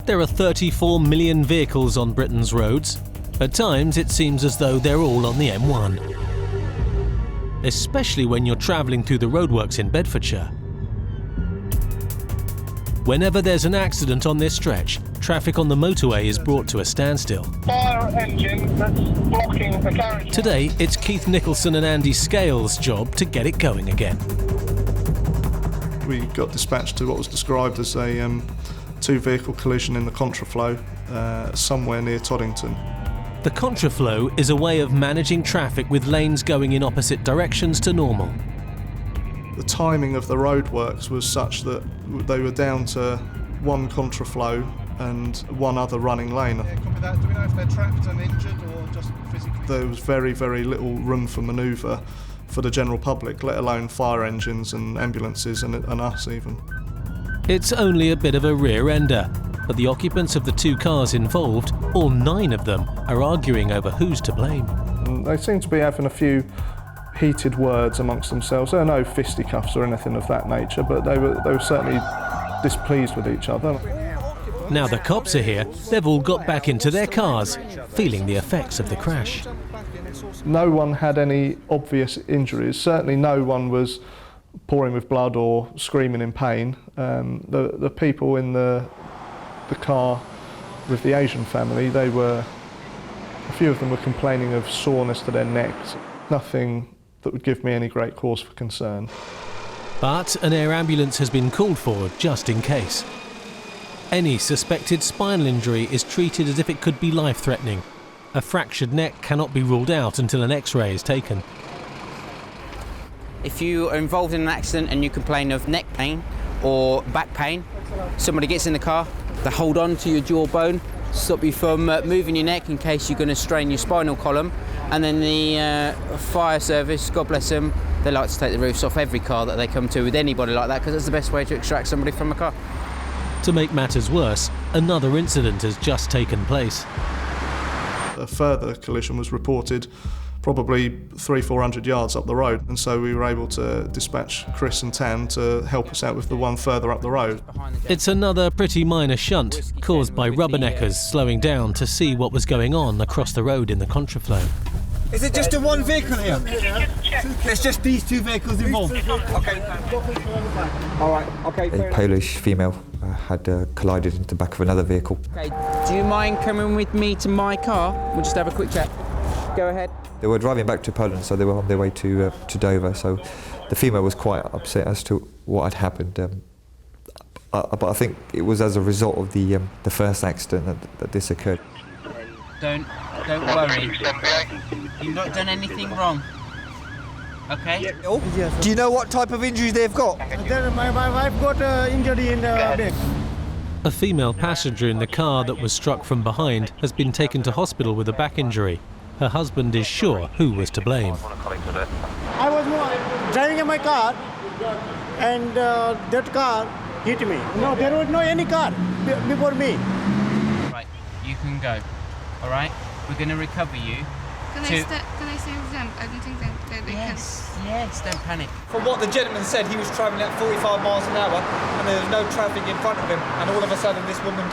There are 34 million vehicles on Britain's roads. At times, it seems as though they're all on the M1. Especially when you're travelling through the roadworks in Bedfordshire. Whenever there's an accident on this stretch, traffic on the motorway is brought to a standstill. Fire engine that's blocking the carriage. Today, it's Keith Nicholson and Andy Scales' job to get it going again. We got dispatched to what was described as a two-vehicle collision in the contraflow somewhere near Toddington. The contraflow is a way of managing traffic with lanes going in opposite directions to normal. The timing of the roadworks was such that they were down to one contraflow and one other running lane. Yeah, copy that. Do we know if they're trapped and injured or just physically? There was very, very little room for manoeuvre for the general public, let alone fire engines and ambulances and us even. It's only a bit of a rear-ender, but the occupants of the two cars involved, all 9 of them, are arguing over who's to blame. They seem to be having a few heated words amongst themselves. There are no fisticuffs or anything of that nature, but they were certainly displeased with each other. Now the cops are here, they've all got back into their cars, feeling the effects of the crash. No one had any obvious injuries. Certainly no one was pouring with blood or screaming in pain. The people in the car with the Asian family, a few of them were complaining of soreness to their necks. Nothing that would give me any great cause for concern. But an air ambulance has been called for just in case. Any suspected spinal injury is treated as if it could be life-threatening. A fractured neck cannot be ruled out until an X-ray is taken. If you are involved in an accident and you complain of neck pain or back pain, somebody gets in the car, they hold on to your jawbone, stop you from moving your neck in case you're going to strain your spinal column, and then the fire service, God bless them, they like to take the roofs off every car that they come to with anybody like that because it's the best way to extract somebody from a car. To make matters worse, another incident has just taken place. A further collision was reported probably 300-400 yards up the road, and so we were able to dispatch Chris and Tan to help us out with the one further up the road. It's another pretty minor shunt caused by rubberneckers slowing down to see what was going on across the road in the contraflow. Is it just the one vehicle here? It's just these 2 vehicles involved? Okay. All right, okay. A Polish female had collided into the back of another vehicle. Okay, do you mind coming with me to my car? We'll just have a quick chat. Go ahead. They were driving back to Poland, so they were on their way to Dover, so the female was quite upset as to what had happened. But I think it was as a result of the first accident that this occurred. Don't worry. You've not done anything wrong. Okay? Do you know what type of injuries they've got? My wife got injury in the neck. A female passenger in the car that was struck from behind has been taken to hospital with a back injury. Her husband is sure who was to blame. I was driving in my car and that car hit me. No, there was no any car before me. Right, you can go. All right? We're going to recover you. Can I stay with them? I don't think that they Yes, don't panic. From what the gentleman said, he was travelling at 45 miles an hour and there was no traffic in front of him, and all of a sudden this woman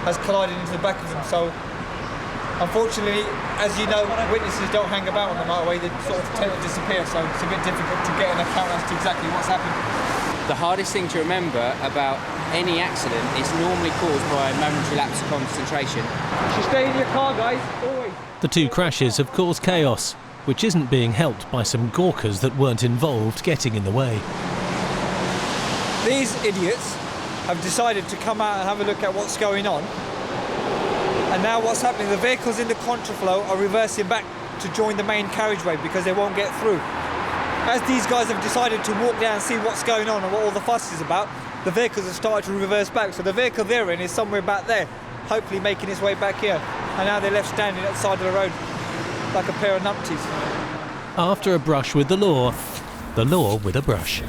has collided into the back of him. So unfortunately, as you know, witnesses don't hang about on the motorway, they sort of tend to disappear, so it's a bit difficult to get an account as to exactly what's happened. The hardest thing to remember about any accident is normally caused by a momentary lapse of concentration. You should stay in your car, guys, always. The 2 crashes have caused chaos, which isn't being helped by some gawkers that weren't involved getting in the way. These idiots have decided to come out and have a look at what's going on. And now what's happening, the vehicles in the contraflow are reversing back to join the main carriageway because they won't get through. As these guys have decided to walk down and see what's going on and what all the fuss is about, the vehicles have started to reverse back. So the vehicle they're in is somewhere back there, hopefully making its way back here. And now they're left standing at the side of the road like a pair of numpties. After a brush with the law with a brush.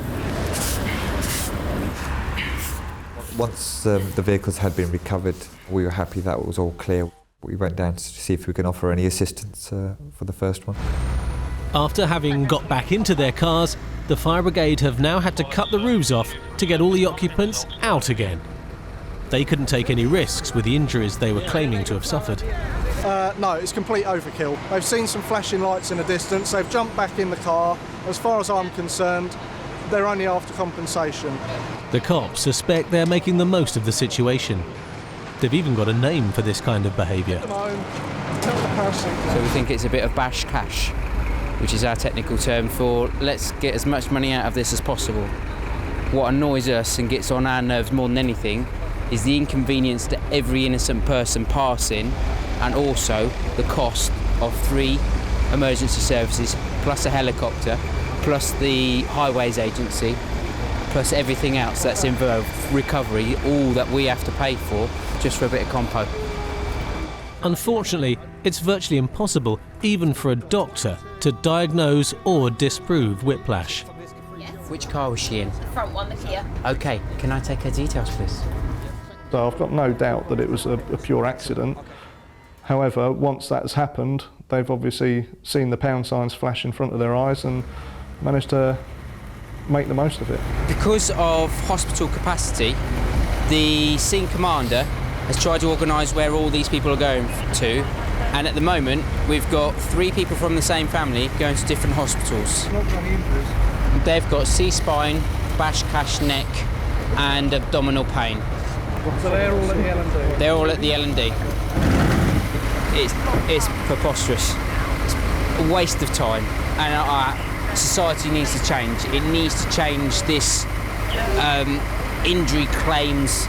Once the vehicles had been recovered, we were happy that it was all clear. We went down to see if we can offer any assistance for the first one. After having got back into their cars, the fire brigade have now had to cut the roofs off to get all the occupants out again. They couldn't take any risks with the injuries they were claiming to have suffered. No, it's complete overkill. They've seen some flashing lights in the distance, they've jumped back in the car. As far as I'm concerned, they're only after compensation. The cops suspect they're making the most of the situation. They've even got a name for this kind of behaviour. So we think it's a bit of bash cash, which is our technical term for let's get as much money out of this as possible. What annoys us and gets on our nerves more than anything is the inconvenience to every innocent person passing, and also the cost of 3 emergency services, plus a helicopter, plus the highways agency, plus everything else that's involved, recovery, all that we have to pay for just for a bit of compo. Unfortunately, it's virtually impossible, even for a doctor, to diagnose or disprove whiplash. Which car was she in? The front one, the Kia. OK, can I take her details, please? So I've got no doubt that it was a pure accident. However, once that's happened, they've obviously seen the pound signs flash in front of their eyes and managed to make the most of it. Because of hospital capacity, the scene commander has tried to organise where all these people are going to, and at the moment we've got 3 people from the same family going to different hospitals. They've got C-spine, bash cash neck and abdominal pain. So they're all at the L&D? They're all at the L&D. It's preposterous. It's a waste of time, and society needs to change. It needs to change this injury claims,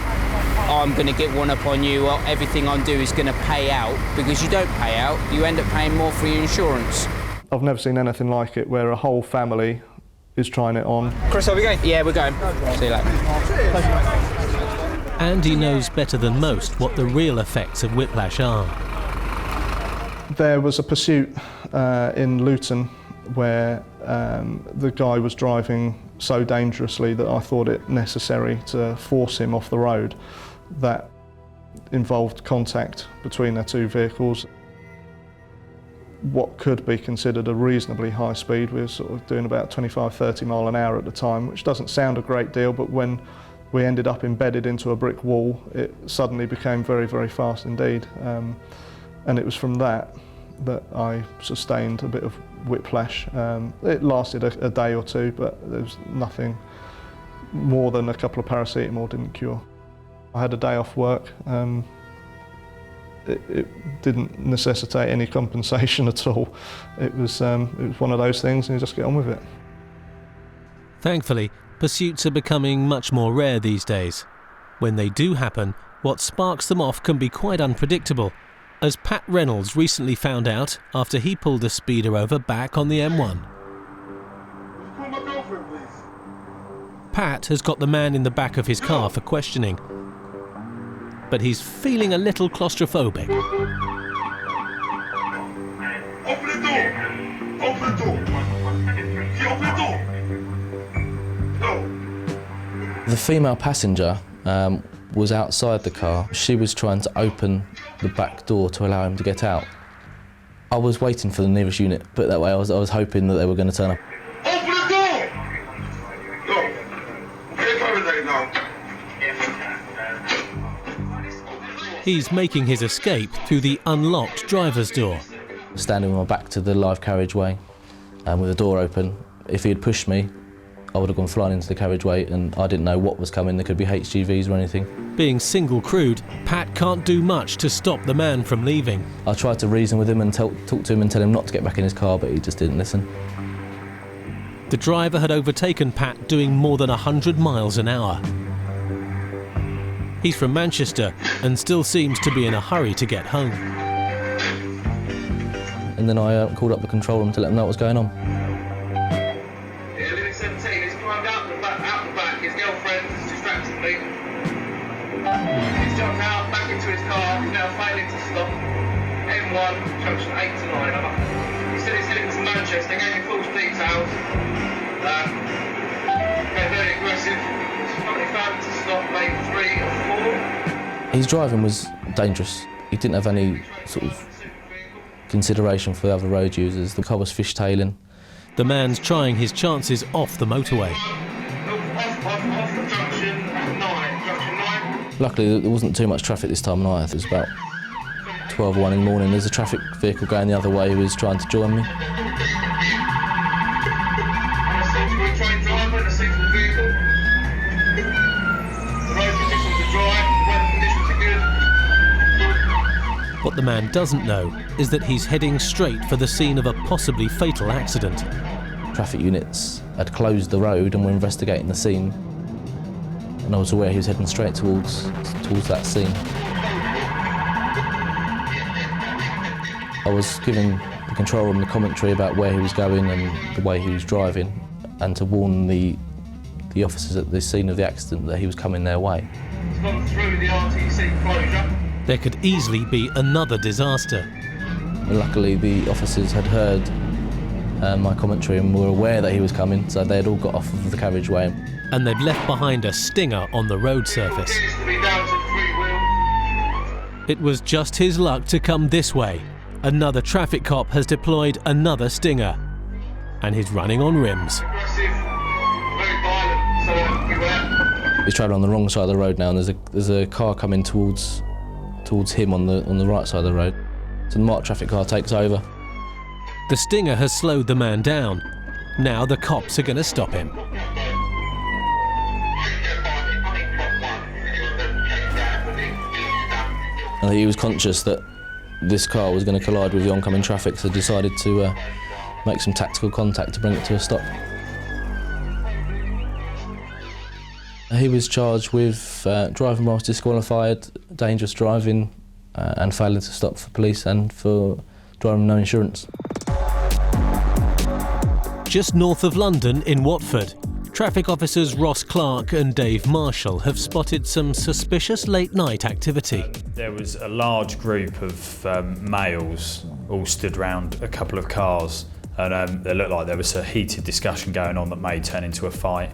I'm going to get one up on you, or everything I do is going to pay out, because you don't pay out, you end up paying more for your insurance. I've never seen anything like it, where a whole family is trying it on. Chris, are we going? Yeah, we're going. See you later. Andy knows better than most what the real effects of whiplash are. There was a pursuit in Luton where the guy was driving so dangerously that I thought it necessary to force him off the road. That involved contact between the 2 vehicles. What could be considered a reasonably high speed, we were sort of doing about 25-30 mile an hour at the time, which doesn't sound a great deal, but when we ended up embedded into a brick wall, it suddenly became very, very fast indeed. And it was from that I sustained a bit of whiplash. It lasted a day or 2, but there was nothing more than a couple of paracetamol didn't cure. I had a day off work. It didn't necessitate any compensation at all. It was one of those things, and you just get on with it. Thankfully, pursuits are becoming much more rare these days. When they do happen, what sparks them off can be quite unpredictable, as Pat Reynolds recently found out after he pulled a speeder over back on the M1. Pat has got the man in the back of his car for questioning, but he's feeling a little claustrophobic. Open the door! Open the door! Open the door! No! The female passenger was outside the car. She was trying to open the back door to allow him to get out. I was waiting for the nearest unit, put it that way. I was hoping that they were going to turn up. Open the door! No. Get over there now. He's making his escape through the unlocked driver's door. Standing with my back to the live carriageway with the door open. If he had pushed me, I would have gone flying into the carriageway, and I didn't know what was coming. There could be HGVs or anything. Being single-crewed, Pat can't do much to stop the man from leaving. I tried to reason with him and talk to him and tell him not to get back in his car, but he just didn't listen. The driver had overtaken Pat doing more than 100 miles an hour. He's from Manchester and still seems to be in a hurry to get home. And then I called up the control room to let them know what was going on. Jumped out, back into his car, he's now failing to stop. M1, junction 8 to 9. He said he's heading to Manchester, gave me false details. Very aggressive. Probably found to stop maybe 3 or 4. His driving was dangerous. He didn't have any sort of consideration for the other road users. The car was fishtailing. The man's trying his chances off the motorway. Off the junction 9. Luckily, there wasn't too much traffic this time of night. It was about 12:01 in the morning. There's a traffic vehicle going the other way who was trying to join me. And a sensible train driver and a sensible vehicle. The road conditions are dry, the weather conditions are good. What the man doesn't know is that he's heading straight for the scene of a possibly fatal accident. Traffic units had closed the road and were investigating the scene. And I was aware he was heading straight towards that scene. I was giving the control room the commentary about where he was going and the way he was driving, and to warn the officers at the scene of the accident that he was coming their way. It's gone through the RTC closure. There could easily be another disaster. And luckily, the officers had heard my commentary and were aware that he was coming, so they had all got off of the carriageway. And they'd left behind a stinger on the road surface. It used to be down to 3 wheel. It was just his luck to come this way. Another traffic cop has deployed another stinger, and he's running on rims. Aggressive, very violent, so beware. He's travelling on the wrong side of the road now, and there's a car coming towards him on the right side of the road. So the marked traffic car takes over. The stinger has slowed the man down. Now the cops are going to stop him. He was conscious that this car was going to collide with the oncoming traffic, so decided to make some tactical contact to bring it to a stop. He was charged with driving whilst disqualified, dangerous driving, and failing to stop for police, and for driving with no insurance. Just north of London in Watford, traffic officers Ross Clark and Dave Marshall have spotted some suspicious late-night activity. There was a large group of males all stood around a couple of cars, and it looked like there was a heated discussion going on that may turn into a fight.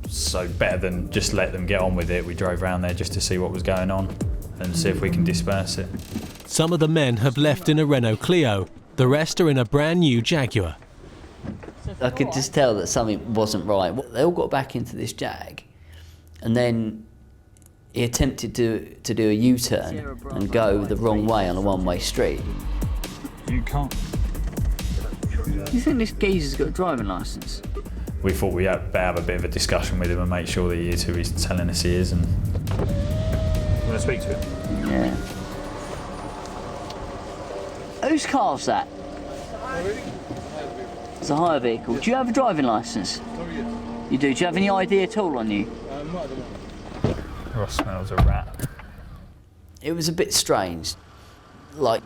So better than just let them get on with it, we drove around there just to see what was going on and see if we can disperse it. Some of the men have left in a Renault Clio, the rest are in a brand new Jaguar. I could just tell that something wasn't right. They all got back into this Jag, and then he attempted to do a U-turn and go the wrong way on a one-way street. You can't. You think this geezer's got a driving licence? We thought we had better have a bit of a discussion with him and make sure that he is who he's telling us he is. And you want to speak to him? Yeah. Whose car's that? It's a hire vehicle. Do you have a driving licence? You do. Do you have any ID at all on you? Ross smells a rat. It was a bit strange. Like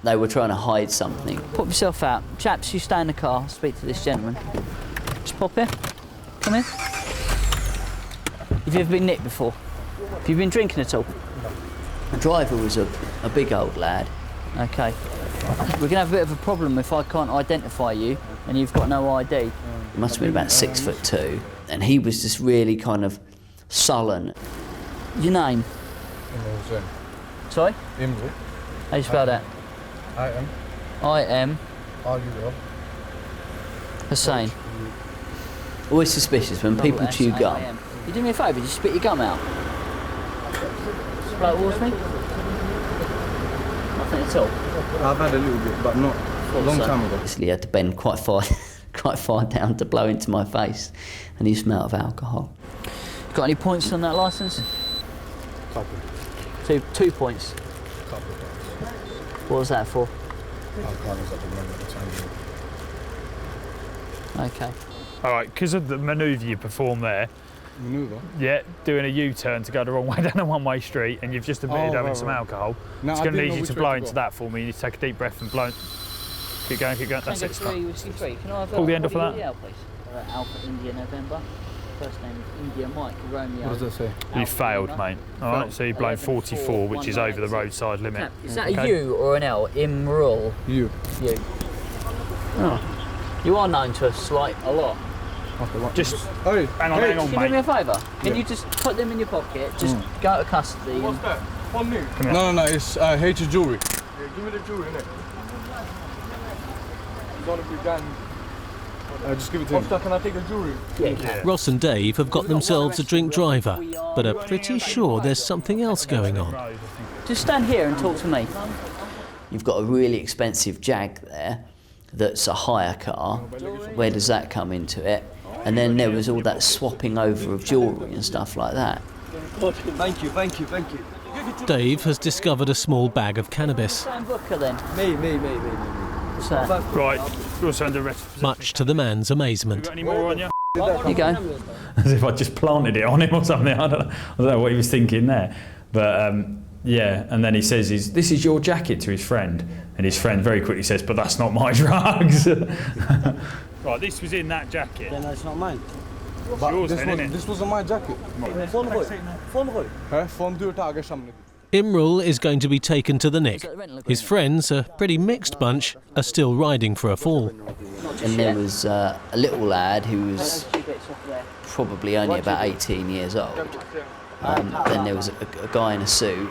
they were trying to hide something. Pop yourself out. Chaps, you stay in the car. I'll speak to this gentleman. Just pop here. Come in. Have you ever been nicked before? Have you been drinking at all? The driver was a big old lad. Okay. We're going to have a bit of a problem if I can't identify you and you've got no ID. He must have been about 6'2", and he was just really kind of sullen. Your name? Imran. Sorry? Imran. How do you spell that? I-M. I-M. R-U-L. Hussein. Always suspicious when people chew gum. You do me a favour, just spit your gum out. Blow towards me? Nothing at all? I've had a little bit, but not a long time ago. He had to bend quite far down to blow into my face, and he smelled of alcohol. Got any points on that licence? Couple. Two points? Couple. What was that for? I can't exactly remember at the time. Okay. All right, because of the manoeuvre you performed there. Manoeuvre? Yeah, doing a U-turn to go the wrong way down a one-way street, and you've just admitted having some alcohol. No, it's going to need you to blow into that for me. You need to take a deep breath and blow. Keep going, keep going. That's it. Can I have Pull the end off of that. Please? Alpha India November. First name is India Mike Romeo. What does that say? You failed, mate. All right, so you've blown 44, which is over the roadside limit. Is that a U or an L? Imrul. You. You. Oh. You are known to us a lot. Just hang on, Can you mate. do me a favour? Can you just put them in your pocket? Just go out of custody. What's that? One new? No, it's H jewelry. Yeah, give me the jewelry, innit? It's on a brigade. Just give it to him. Officer, can I take the jewellery? Yeah. Ross and Dave have got themselves a drink driver, but are pretty sure there's something else going on. Just stand here and talk to me. You've got a really expensive Jag there that's a hire car. Where does that come into it? And then there was all that swapping over of jewellery and stuff like that. Thank you. Dave has discovered a small bag of cannabis. Booker then? Me. What's that? Right, you're under arrest. Much to the man's amazement. Any more on you? Here you go. As if I just planted it on him or something. I don't know what he was thinking there. But yeah, and then he says, this is your jacket to his friend. And his friend very quickly says, but that's not my drugs. Right, this was in that jacket. Then it's not mine. But yours then, innit? this wasn't my jacket. Imrul is going to be taken to the Nick. His friends, a pretty mixed bunch, are still riding for a fall. And there was a little lad who was probably only about 18 years old. Then there was a guy in a suit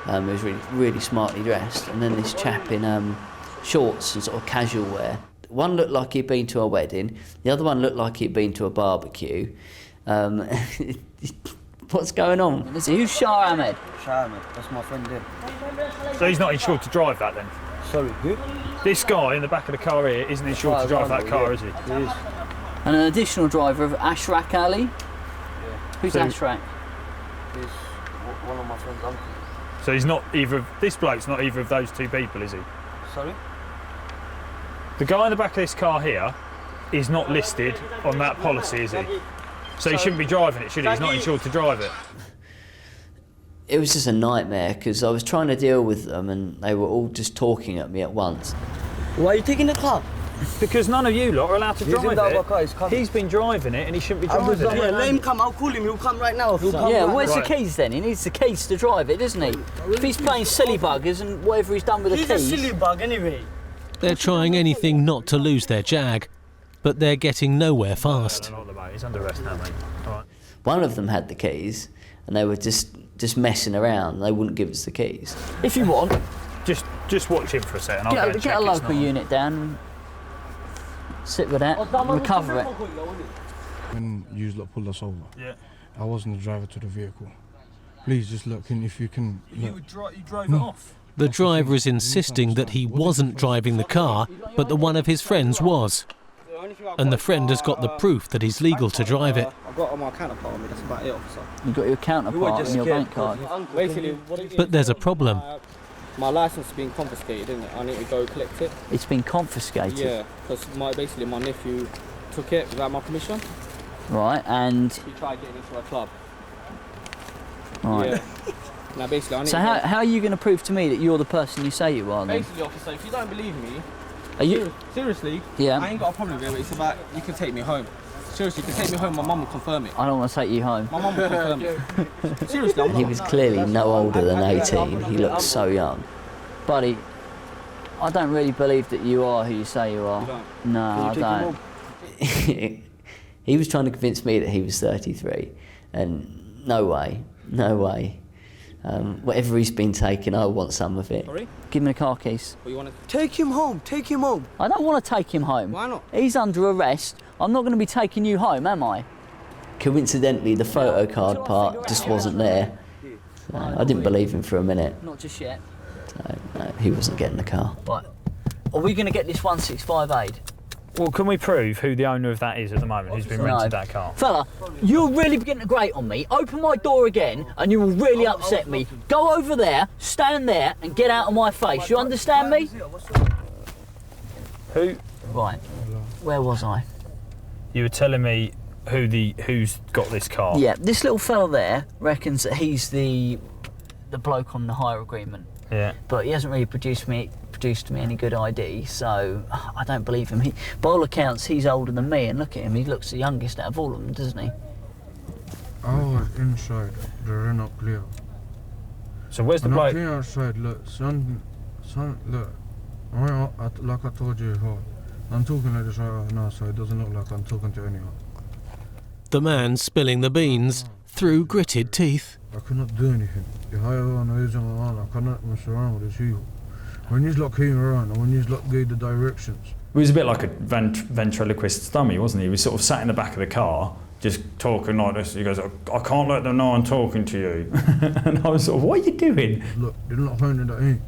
who was really smartly dressed. And then this chap in shorts and sort of casual wear. One looked like he'd been to a wedding. The other one looked like he'd been to a barbecue. What's going on? Who's Shah Ahmed? Shah Ahmed, that's my friend there. So he's not insured to drive that then? Sorry, who? This guy in the back of the car here isn't insured to drive that car, is he? He is. And an additional driver of Ashrak Ali? Yeah. Who's Ashrak? He's one of my friend's uncles. So he's not this bloke's not either of those two people, is he? Sorry? The guy in the back of this car here is not listed on that policy, is he? So he shouldn't be driving it, should he? He's not insured to drive it. It was just a nightmare because I was trying to deal with them and they were all just talking at me at once. Why are you taking the car? Because none of you lot are allowed to drive it. He's been driving it and he shouldn't be driving it. Yeah, let him come, I'll call him, he'll come right now. Where's the keys then? He needs the keys to drive it, doesn't he? If he's playing silly buggers and whatever he's done with the keys... He's a silly bug anyway. They're trying anything not to lose their Jag, but they're getting nowhere fast. He's under arrest now, mate. All right. One of them had the keys and they were just messing around. They wouldn't give us the keys. If you want, just watch him for a second. I'll get a local unit down and sit with that, recover it. When you pulled us over, yeah. I wasn't the driver to the vehicle. Please just look in if you can. You drove it off. The driver is insisting that he wasn't driving the car, but that one of his friends was. And the friend has got the proof that he's legal to drive it. I've got my counterpart on me, that's about it, officer. You've got your counterpart and your bank card. Basically, But there's a problem. my license has been confiscated, isn't it? I need to go collect it. It's been confiscated? Yeah, because basically my nephew took it without my permission. Right, and... He tried getting into a club. Right. Yeah. Now basically I need so how are you going to prove to me that you're the person you say you are then? Basically, officer, if you don't believe me... Are you... Seriously? Yeah. I ain't got a problem with it, it's about, you can take me home. Seriously, you can take me home, my mum will confirm it. I don't want to take you home. My mum will confirm it. Seriously, I'm not. He was clearly no older than 18. He looked so young. Buddy, I don't really believe that you are who you say you are. You don't? No, I don't. He was trying to convince me that he was 33, and no way. Whatever he's been taking, I want some of it. Sorry? Give me the car keys. What you want to... Take him home. I don't want to take him home. Why not? He's under arrest. I'm not going to be taking you home, am I? Coincidentally, the photo card part just wasn't there. So I didn't believe him for a minute. Not just yet. So, no, he wasn't getting the car. Right. Are we going to get this 165 aid? Well, can we prove who the owner of that is at the moment, who's been rented that car? Fella, you're really beginning to grate on me. Open my door again and you will really upset me. Go over there, stand there and get out of my face. You understand me? Who? Right. Where was I? You were telling me who's got this car. Yeah, this little fella there reckons that he's the bloke on the hire agreement. Yeah. But he hasn't really produced me any good ID, so I don't believe him. By all accounts, he's older than me, and look at him, he looks the youngest out of all of them, doesn't he? I was inside, they're not clear. So where's the bloke? I'm outside, look, son, look. Like I told you before, I'm talking like this right now, so it doesn't look like I'm talking to anyone. The man spilling the beans through gritted teeth. I cannot do anything. I cannot mess around with these people. When you lot came around and when you lot gave the directions, He was a bit like a ventriloquist dummy, wasn't he? He was sort of sat in the back of the car, just talking like this. He goes, I can't let them know I'm talking to you. And I was sort of, what are you doing? Look, they're not finding that me.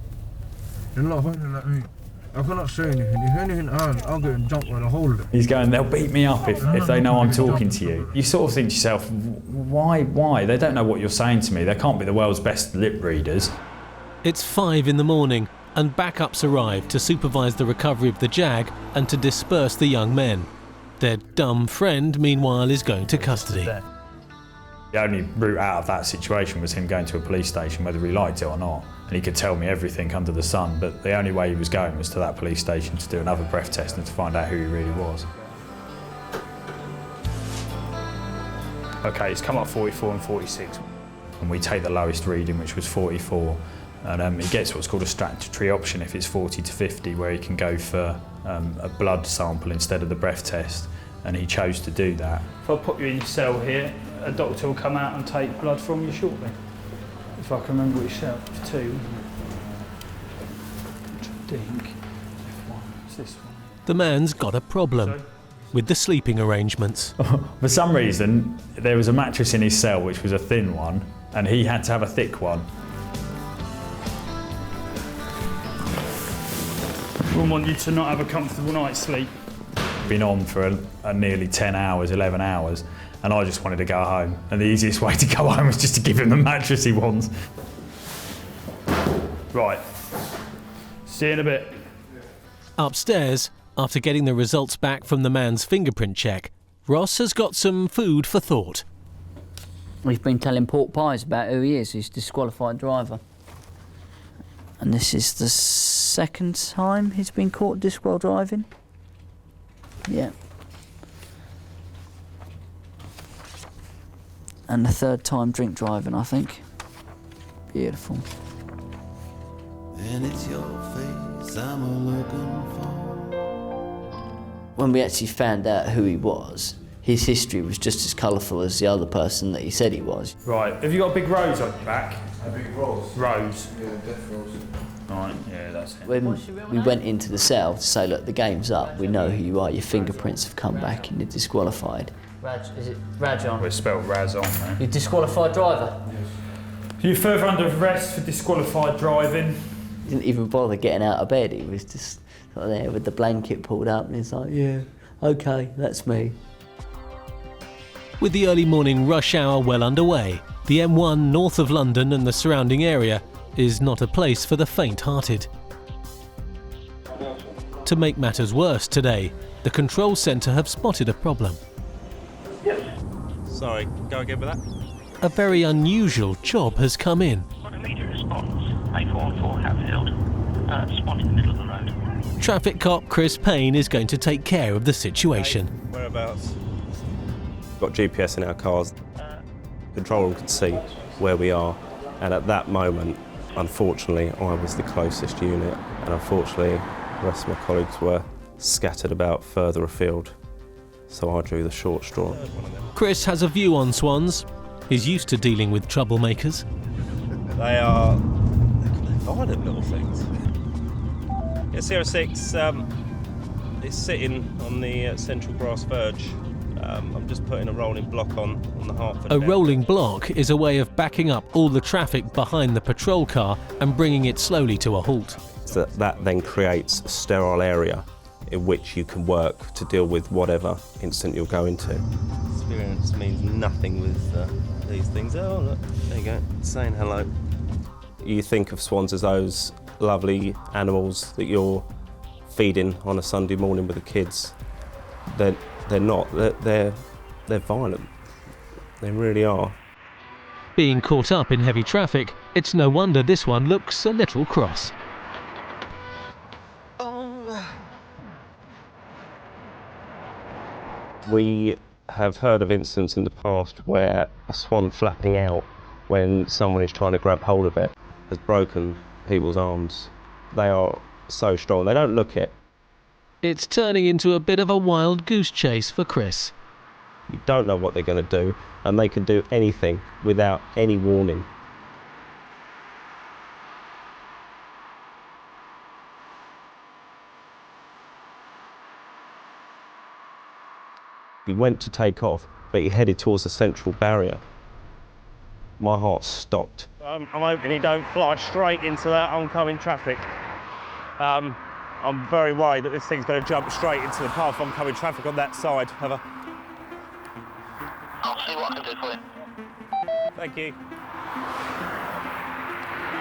They're not finding that me. I cannot say anything. If anything I'll get jumped by the whole of them. He's going, they'll beat me up if they know I'm talking to you. You sort of think to yourself, why? They don't know what you're saying to me. They can't be the world's best lip readers. It's 5 in the morning and backups arrive to supervise the recovery of the Jag and to disperse the young men. Their dumb friend, meanwhile, is going to custody. The only route out of that situation was him going to a police station, whether he liked it or not. And he could tell me everything under the sun, but the only way he was going was to that police station to do another breath test and to find out who he really was. Okay, it's come up 44 and 46. And we take the lowest reading, which was 44. And he gets what's called a statutory option if it's 40 to 50, where he can go for a blood sample instead of the breath test. And he chose to do that. If I put you in your cell here, a doctor will come out and take blood from you shortly. If I can remember which cell, 2. I think. It's this one. The man's got a problem with the sleeping arrangements. For some reason, there was a mattress in his cell which was a thin one, and he had to have a thick one. We want you to not have a comfortable night's sleep. Been on for a nearly 10 hours, 11 hours, and I just wanted to go home. And the easiest way to go home was just to give him the mattress he wants. Right. See you in a bit. Upstairs, after getting the results back from the man's fingerprint check, Ross has got some food for thought. We've been telling pork pies about who he is. He's a disqualified driver. And this is the second time he's been caught disqual driving. Yeah. And the third time drink driving, I think. Beautiful. And it's your face I'm looking for. When we actually found out who he was, his history was just as colourful as the other person that he said he was. Right, have you got a big rose on your back? A big rose? Rose. Yeah, death rose. Right, yeah, that's it. When we went into the cell to say, look, the game's up, we know who you are, your fingerprints have come back and you're disqualified. Is it Rajon? We're spelled Raz on there. You're a disqualified driver? Yes. You're further under arrest for disqualified driving. He didn't even bother getting out of bed, he was just sort of there with the blanket pulled up and he's like, yeah, okay, that's me. With the early morning rush hour well underway, the M1 north of London and the surrounding area is not a place for the faint-hearted. To make matters worse today, the control centre have spotted a problem. Yes. Sorry, go again with that. A very unusual job has come in. Got immediate response. A414 Hatfield. Spot in the middle of the road. Traffic cop Chris Payne is going to take care of the situation. Whereabouts? Got GPS in our cars. Control room can see where we are, and at that moment, unfortunately, I was the closest unit, and unfortunately, the rest of my colleagues were scattered about further afield, so I drew the short straw. Chris has a view on swans. He's used to dealing with troublemakers. They're violent little things. Yeah, Sierra 6 is sitting on the central grass verge. I'm just putting a rolling block on the Hertford. A rolling block is a way of backing up all the traffic behind the patrol car and bringing it slowly to a halt. So that then creates a sterile area in which you can work to deal with whatever incident you'll go into. Experience means nothing with these things. Oh, look, there you go, saying hello. You think of swans as those lovely animals that you're feeding on a Sunday morning with the kids. They're not. They're violent. They really are. Being caught up in heavy traffic, it's no wonder this one looks a little cross. We have heard of incidents in the past where a swan flapping out when someone is trying to grab hold of it has broken people's arms. They are so strong. They don't look it. It's turning into a bit of a wild goose chase for Chris. You don't know what they're going to do, and they can do anything without any warning. He went to take off, but he headed towards the central barrier. My heart stopped. I'm hoping he don't fly straight into that oncoming traffic. I'm very worried that this thing's going to jump straight into the path of oncoming traffic on that side. I'll see what I can do for you. Thank you.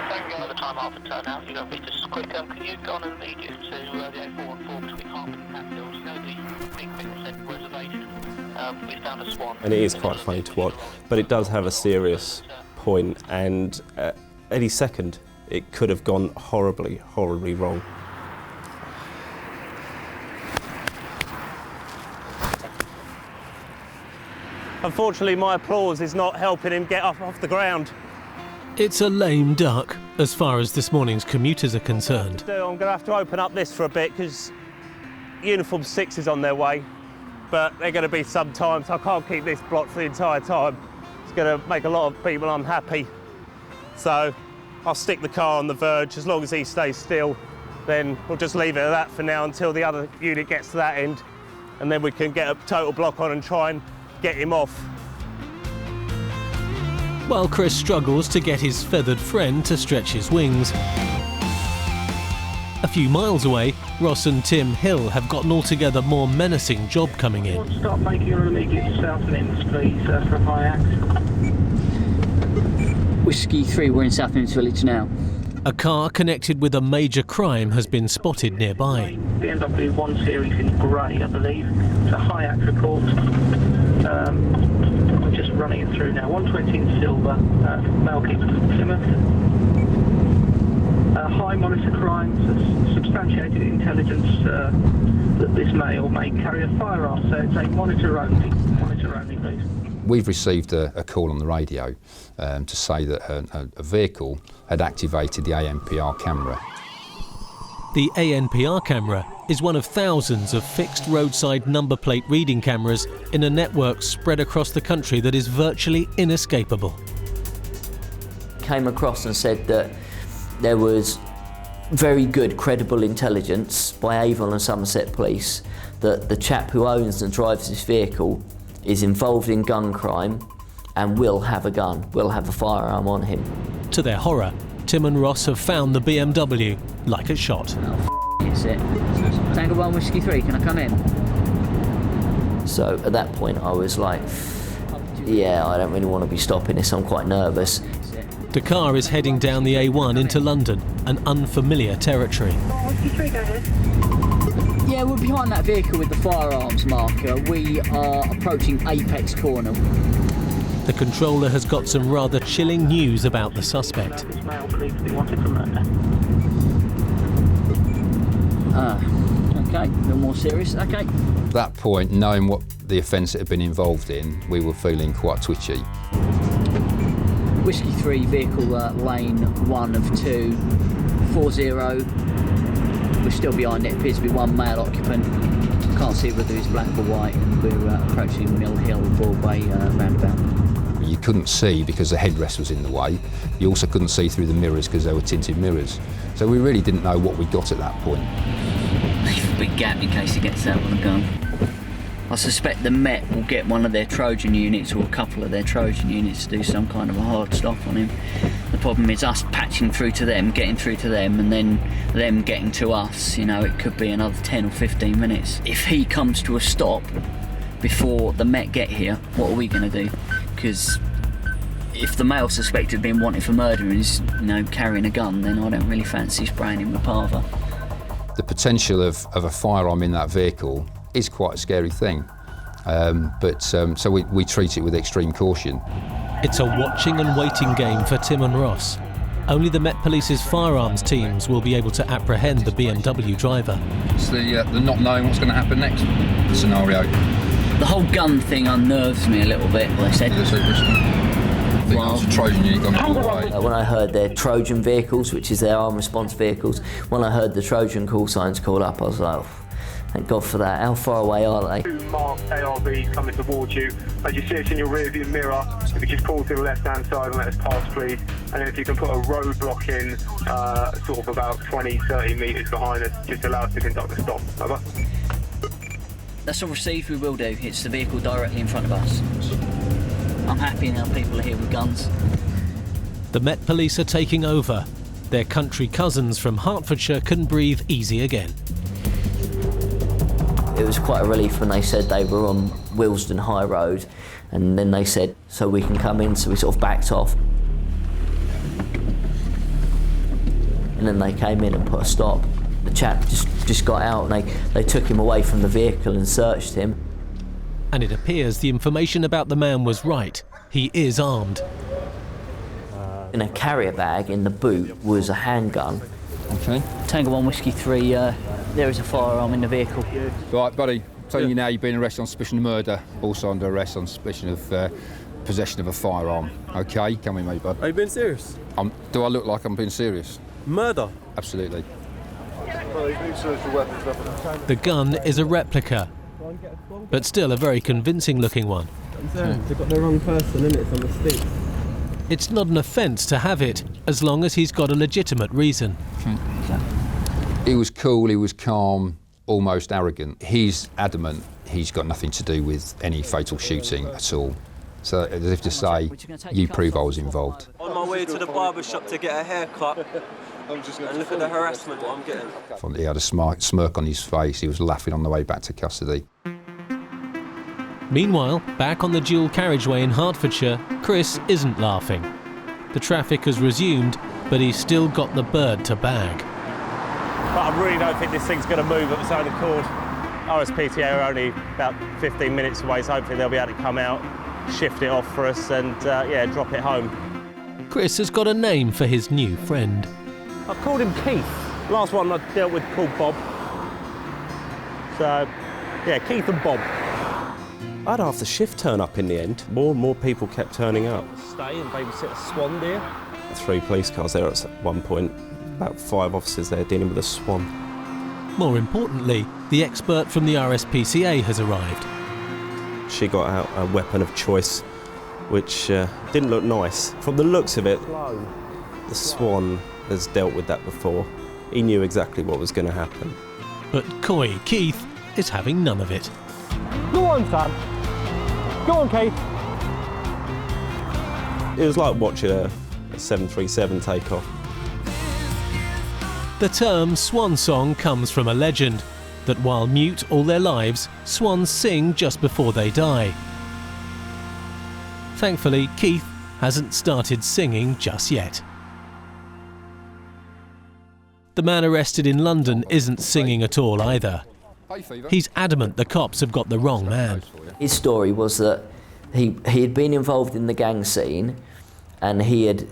Thank you for the time off and turn out. You're going to be just quick. Can you go on and lead us to the A414 between Harvard and Hatfield? You know the big said reservation? We found a swan. And it is quite funny to watch, but it does have a serious point, and any second it could have gone horribly, horribly wrong. Unfortunately, my applause is not helping him get up off the ground. It's a lame duck, as far as this morning's commuters are concerned. I'm going to have to open up this for a bit, because Uniform 6 is on their way, but they're going to be some time, so I can't keep this blocked for the entire time. It's going to make a lot of people unhappy. So I'll stick the car on the verge. As long as he stays still, then we'll just leave it at that for now until the other unit gets to that end, and then we can get a total block on and try and get him off. While Chris struggles to get his feathered friend to stretch his wings, a few miles away, Ross and Tim Hill have got an altogether more menacing job coming in. Start making your immediate Southlands, please, for a high Whiskey 3, we're in Southlands Village now. A car connected with a major crime has been spotted nearby. BMW 1 Series in grey, I believe. It's a high act report. I'm just running it through now. 120 in silver, male keeper from Plymouth. High monitor crimes, substantiated intelligence that this male may carry a firearm. So it's a monitor only. Monitor only, please. We've received a call on the radio to say that a vehicle had activated the ANPR camera. The ANPR camera is one of thousands of fixed roadside number plate reading cameras in a network spread across the country that is virtually inescapable. Came across and said that there was very good, credible intelligence by Avon and Somerset Police that the chap who owns and drives this vehicle is involved in gun crime and will have a gun, will have a firearm on him. To their horror, Tim and Ross have found the BMW like a shot. Oh, it's it. Tango 1 Whiskey 3, can I come in? So at that point I was like, yeah, I don't really want to be stopping this, I'm quite nervous. The car is heading down the A1 into London, an unfamiliar territory. Whiskey 3, go ahead. Yeah, we're behind that vehicle with the firearms marker. We are approaching Apex Corner. The controller has got some rather chilling news about the suspect. This male believes to be wanted for murder. Okay, a little more serious, okay. At that point, knowing what the offence it had been involved in, we were feeling quite twitchy. Whiskey 3, vehicle lane 1 of 2, 40. We're still behind it, appears to be one male occupant. Can't see whether he's black or white, and we're approaching Mill Hill Broadway roundabout. You couldn't see because the headrest was in the way. You also couldn't see through the mirrors because they were tinted mirrors. So we really didn't know what we got at that point. Leave a big gap in case he gets out with a gun. I suspect the Met will get one of their Trojan units or a couple of their Trojan units to do some kind of a hard stop on him. The problem is us patching through to them, getting through to them, and then them getting to us. You know, it could be another 10 or 15 minutes. If he comes to a stop before the Met get here, what are we going to do? Because if the male suspected of being wanted for murder is, you know, carrying a gun, then I don't really fancy spraying him with Parva. The potential of a firearm in that vehicle is quite a scary thing, so we treat it with extreme caution. It's a watching and waiting game for Tim and Ross. Only the Met Police's firearms teams will be able to apprehend the BMW driver. It's the not knowing what's going to happen next scenario. The whole gun thing unnerves me a little bit, what they said. I think that was a Trojan unit gone all the way. When I heard their Trojan vehicles, which is their armed response vehicles, when I heard the Trojan call signs called up, I was like, oh, thank God for that. How far away are they? 2 marked ARVs coming towards you. As you see it in your rear view mirror, if you just pull to the left hand side and let us pass, please. And then if you can put a roadblock in, sort of about 20, 30 metres behind us, just allow us to conduct a stop. Over. That's all received, we will do. It's the vehicle directly in front of us. I'm happy now people are here with guns. The Met Police are taking over. Their country cousins from Hertfordshire can breathe easy again. It was quite a relief when they said they were on Willesden High Road, and then they said, so we can come in, so we sort of backed off. And then they came in and put a stop. The chap just got out and they took him away from the vehicle and searched him. And it appears the information about the man was right. He is armed. In a carrier bag in the boot was a handgun. Okay. Tango 1 Whiskey 3, there is a firearm in the vehicle. Right, buddy, telling you now you've been arrested on suspicion of murder, also under arrest on suspicion of possession of a firearm. Okay, come with me, bud. Are you being serious? Do I look like I'm being serious? Murder? Absolutely. The gun is a replica, but still a very convincing looking one. They've got the wrong person in it, it's on the street. It's not an offence to have it, as long as he's got a legitimate reason. He was cool, he was calm, almost arrogant. He's adamant he's got nothing to do with any fatal shooting at all. So as if to say, you prove I was involved. On my way to the barber shop to get a haircut, and look at the harassment what I'm getting. He had a smirk on his face, he was laughing on the way back to custody. Meanwhile, back on the dual carriageway in Hertfordshire, Chris isn't laughing. The traffic has resumed, but he's still got the bird to bag. But I really don't think this thing's going to move of its own accord. RSPTA are only about 15 minutes away, so hopefully they'll be able to come out, shift it off for us and, yeah, drop it home. Chris has got a name for his new friend. I called him Keith. Last one I dealt with called Bob. So, yeah, Keith and Bob. I had half the shift turn up in the end. More and more people kept turning up. Stay and babysit a swan deer. 3 police cars there at one point. About 5 officers there dealing with a swan. More importantly, the expert from the RSPCA has arrived. She got out a weapon of choice, which didn't look nice. From the looks of it, the swan has dealt with that before. He knew exactly what was going to happen. But coy Keith is having none of it. Go on, Sam. Go on, Keith. It was like watching a 737 take off. The term swan song comes from a legend that while mute all their lives, swans sing just before they die. Thankfully, Keith hasn't started singing just yet. The man arrested in London isn't singing at all either. He's adamant the cops have got the wrong man. His story was that he had been involved in the gang scene and he had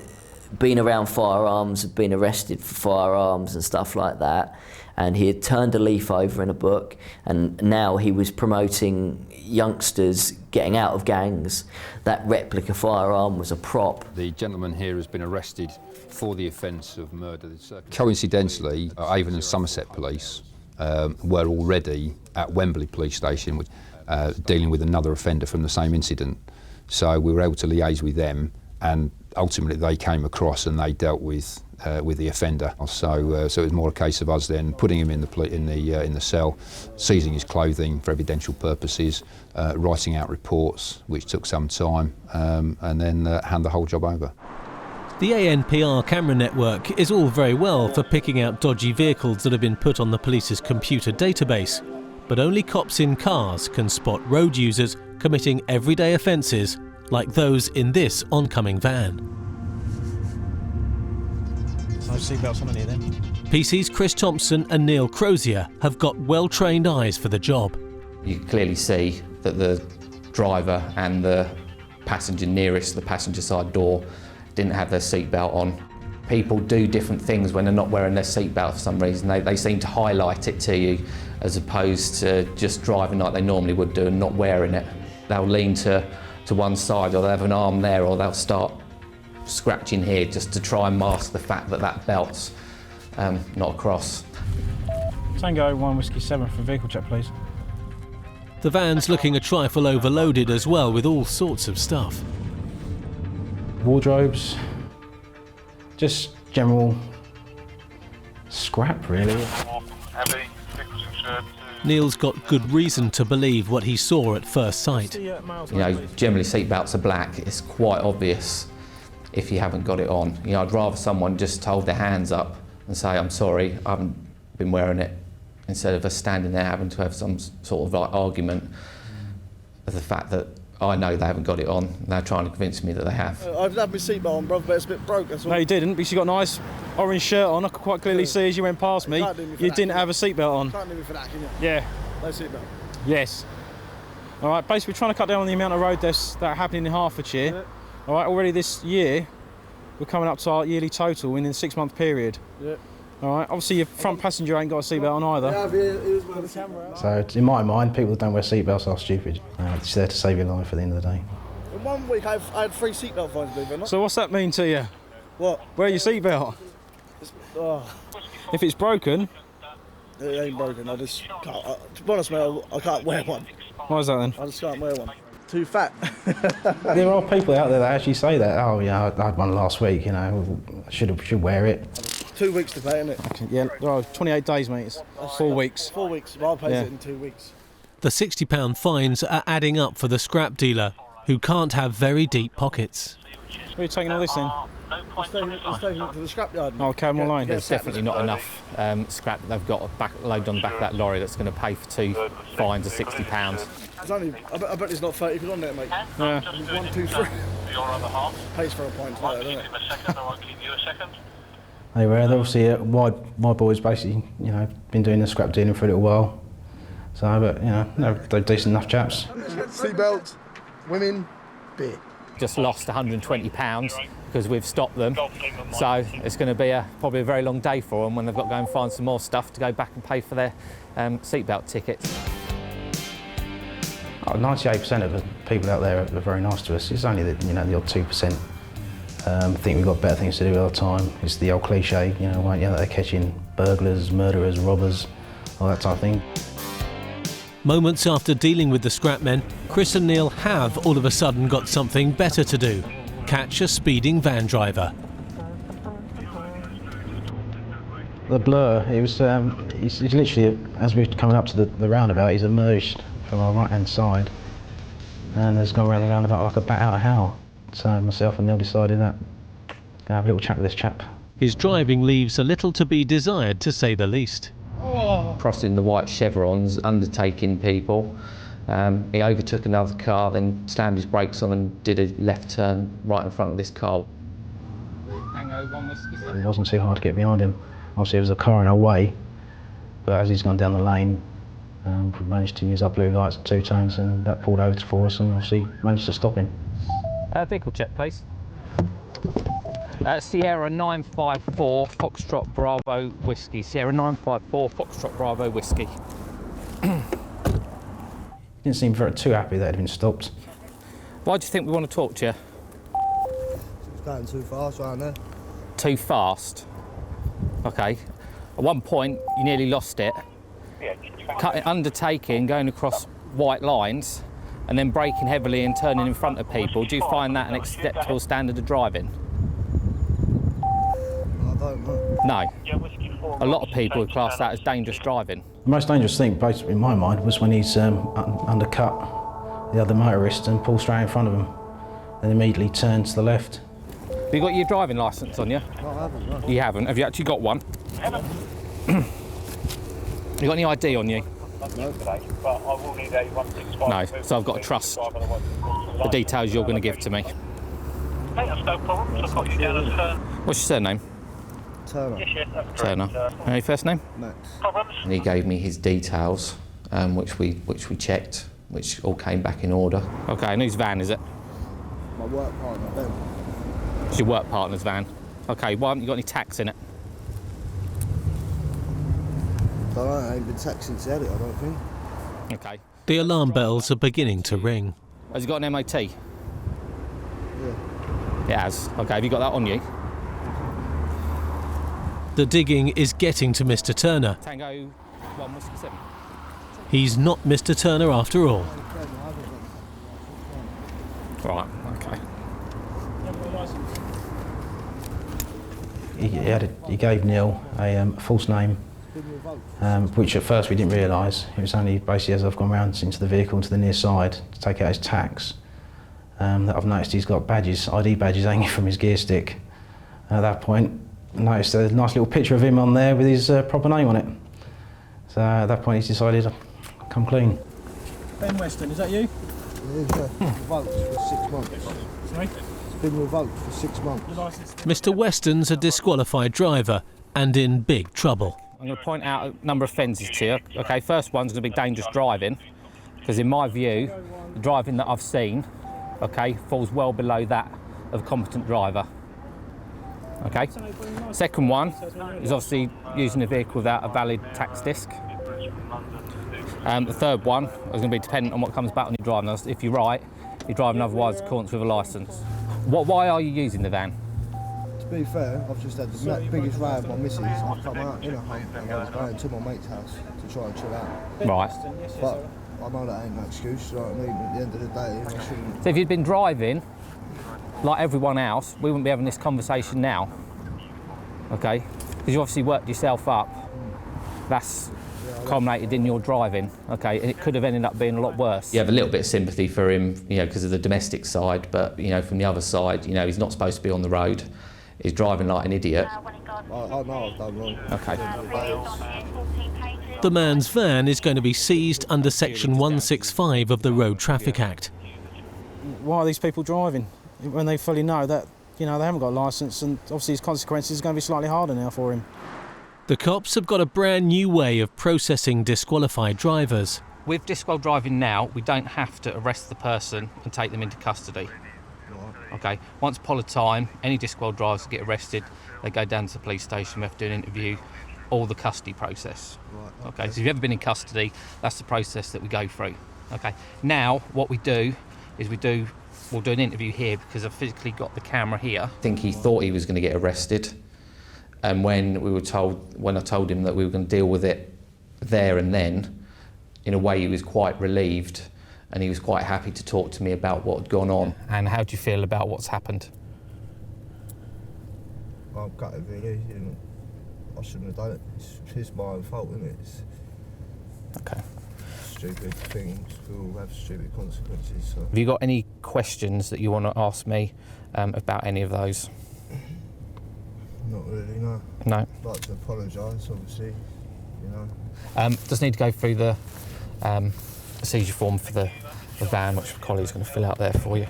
been around firearms, had been arrested for firearms and stuff like that, and he had turned a leaf over in a book, and now he was promoting youngsters getting out of gangs. That replica firearm was a prop. The gentleman here has been arrested for the offence of murder. Coincidentally, Avon and Somerset Police were already at Wembley Police Station dealing with another offender from the same incident. So we were able to liaise with them, and ultimately they came across and they dealt with the offender. So it was more a case of us then putting him in the cell, seizing his clothing for evidential purposes, writing out reports, which took some time, and then hand the whole job over. The ANPR camera network is all very well for picking out dodgy vehicles that have been put on the police's computer database, but only cops in cars can spot road users committing everyday offences like those in this oncoming van. No seatbelts on any of them. PC's Chris Thompson and Neil Crozier have got well-trained eyes for the job. You can clearly see that the driver and the passenger nearest the passenger side door didn't have their seatbelt on. People do different things when they're not wearing their seatbelt for some reason. They seem to highlight it to you as opposed to just driving like they normally would do and not wearing it. They'll lean to one side, or they'll have an arm there, or they'll start scratching here just to try and mask the fact that that belt's not across. Tango 1 Whiskey 7 for vehicle check, please. The van's looking a trifle overloaded as well, with all sorts of stuff. Wardrobes, just general scrap really. Heavy, vehicles insured to Neil's got good reason to believe what he saw at first sight. You know, generally seatbelts are black. It's quite obvious if you haven't got it on. You know, I'd rather someone just hold their hands up and say, I'm sorry, I haven't been wearing it, instead of us standing there having to have some sort of like argument of the fact that I know they haven't got it on, and they're trying to convince me that they have. I've had my seatbelt on, brother, but it's a bit broke, that's all. No, you didn't, because you got a nice orange shirt on. I could quite clearly see as you went past me, you didn't have a seatbelt on. Can't do me for that, can you? Yeah. No seatbelt. Yes. All right, basically we're trying to cut down on the amount of road deaths that are happening in Hertfordshire. Yeah. All right, already this year, we're coming up to our yearly total in a 6-month period. Yeah. All right, obviously your front passenger ain't got a seatbelt on either. Yeah, it was wearing the camera. So in my mind, people that don't wear seatbelts are stupid. It's there to save your life at the end of the day. In 1 week I had 3 seatbelt fines, believe it or not. So what's that mean to you? What? Wear your seatbelt. If it's broken... It ain't broken, I just can't. To be honest, mate, I can't wear one. Why is that then? I just can't wear one. Too fat. There are people out there that actually say that, oh yeah, I had one last week, you know, I should wear it. 2 weeks to pay, innit? Yeah, oh, 28 days, mate, it's 4 weeks. 4 weeks, well, I'll pay it in 2 weeks. The £60 fines are adding up for the scrap dealer, who can't have very deep pockets. Where are you taking all this in? It's taking it to the scrapyard. Oh, Camel Line. There's definitely not enough scrap that they've got loaded on the back of that lorry that's going to pay for 2 fines of £60. There's only, I bet there's not 30 quid on there, mate. Yeah. 1, 2, 3. Pays for a pint, like that, doesn't it? Anyway, obviously my boys basically, you know, been doing the scrap dealing for a little while. So, but you know, they're decent enough chaps. Seatbelts, women, beer. Just lost £120 because we've stopped them. So it's going to be probably a very long day for them when they've got to go and find some more stuff to go back and pay for their seatbelt tickets. 98% of the people out there are very nice to us. It's only the odd 2%. I think we've got better things to do with our time. It's the old cliche, you know, they're catching burglars, murderers, robbers, all that type of thing. Moments after dealing with the scrapmen, Chris and Neil have all of a sudden got something better to do: catch a speeding van driver. The blur, he's literally, as we're coming up to the roundabout, he's emerged from our right-hand side and has gone around the roundabout like a bat out of hell. So myself and Neil decided that gonna have a little chat with this chap. His driving leaves a little to be desired, to say the least. Crossing the white chevrons, undertaking people. He overtook another car, then slammed his brakes on and did a left turn right in front of this car. It wasn't too hard to get behind him. Obviously there was a car in our way, but as he's gone down the lane, we managed to use our blue lights and 2 tones, and that pulled over for us and obviously managed to stop him. Vehicle check, please. Sierra 954 Foxtrot Bravo Whiskey. Sierra 954 Foxtrot Bravo Whiskey. Didn't seem too happy that it had been stopped. Why do you think we want to talk to you? It's going too fast right now. Too fast? Okay. At one point, you nearly lost it. Undertaking, going across white lines, and then braking heavily and turning in front of people. Do you find that an acceptable standard of driving? I don't know. No. A lot of people would class that as dangerous driving. The most dangerous thing, basically in my mind, was when he's undercut the other motorist and pulled straight in front of him, then immediately turned to the left. Have you got your driving licence on you? No, I haven't. No. You haven't? Have you actually got one? You got any ID on you? No. No, so I've got to trust the details you're going to give to me. What's your surname? Turner. Turner. And your first name? Max. And he gave me his details, which we checked, which all came back in order. Okay, and whose van is it? My work partner, Ben. It's your work partner's van. Okay, why haven't you got any tax in it? I don't know, I ain't been taxed since he had it, I don't think. Okay. The alarm bells are beginning to ring. Has it got an MOT? Yeah. It has. Okay, have you got that on you? The digging is getting to Mr. Turner. Tango 1 Whiskey 7. He's not Mr. Turner after all. Right, okay. He gave Neil a false name which at first we didn't realise. It was only basically as I've gone round into the vehicle to the near side to take out his tax that I've noticed he's got badges, ID badges hanging from his gear stick. And at that point, I noticed a nice little picture of him on there with his proper name on it. So at that point he's decided to come clean. Ben Weston, is that you? It is, revoked for 6 months. Sorry? It's been revoked for 6 months. Mr. Weston's a disqualified driver and in big trouble. I'm going to point out a number of offences to you. Okay, first one's going to be dangerous driving, because in my view, the driving that I've seen, okay, falls well below that of a competent driver. Okay. Second one is obviously using a vehicle without a valid tax disc. The third one is going to be dependent on what comes back on your driving. If you're right, you're driving otherwise accordance with a licence. Why are you using the van? To be fair, I've just had the biggest row with my missus. I've come out in a hump and I was going to my mate's house to try and chill out. Right. But I know that ain't no excuse, you know what I mean? At the end of the day, I shouldn't... So if you'd been driving like everyone else, we wouldn't be having this conversation now, okay? Because you obviously worked yourself up. That's culminated in your driving, okay? And it could have ended up being a lot worse. You have a little bit of sympathy for him, you know, because of the domestic side, but, you know, from the other side, you know, he's not supposed to be on the road. He's driving like an idiot. I know I've done wrong. Okay. The man's van is going to be seized under Section 165 of the Road Traffic Act. Why are these people driving when they fully know that, you know, they haven't got a licence, and obviously his consequences are going to be slightly harder now for him? The cops have got a brand new way of processing disqualified drivers. With disqual driving now, we don't have to arrest the person and take them into custody. Okay, once upon a time, any disqual drivers get arrested, they go down to the police station, we have to do an interview, all the custody process. Okay, so if you've ever been in custody, that's the process that we go through. Okay, now what we do is we'll do an interview here because I've physically got the camera here. I think he thought he was going to get arrested, and when I told him that we were going to deal with it there and then, in a way he was quite relieved, and he was quite happy to talk to me about what had gone on. And how do you feel about what's happened? I'm gutted really, you know. I shouldn't have done it. It's my own fault, isn't it? Okay. Stupid things will have stupid consequences. So. Have you got any questions that you want to ask me about any of those? Not really, no. No. I'd like to apologise, obviously, you know. Just need to go through the seizure form for the van, which my colleague's going to fill out there for you.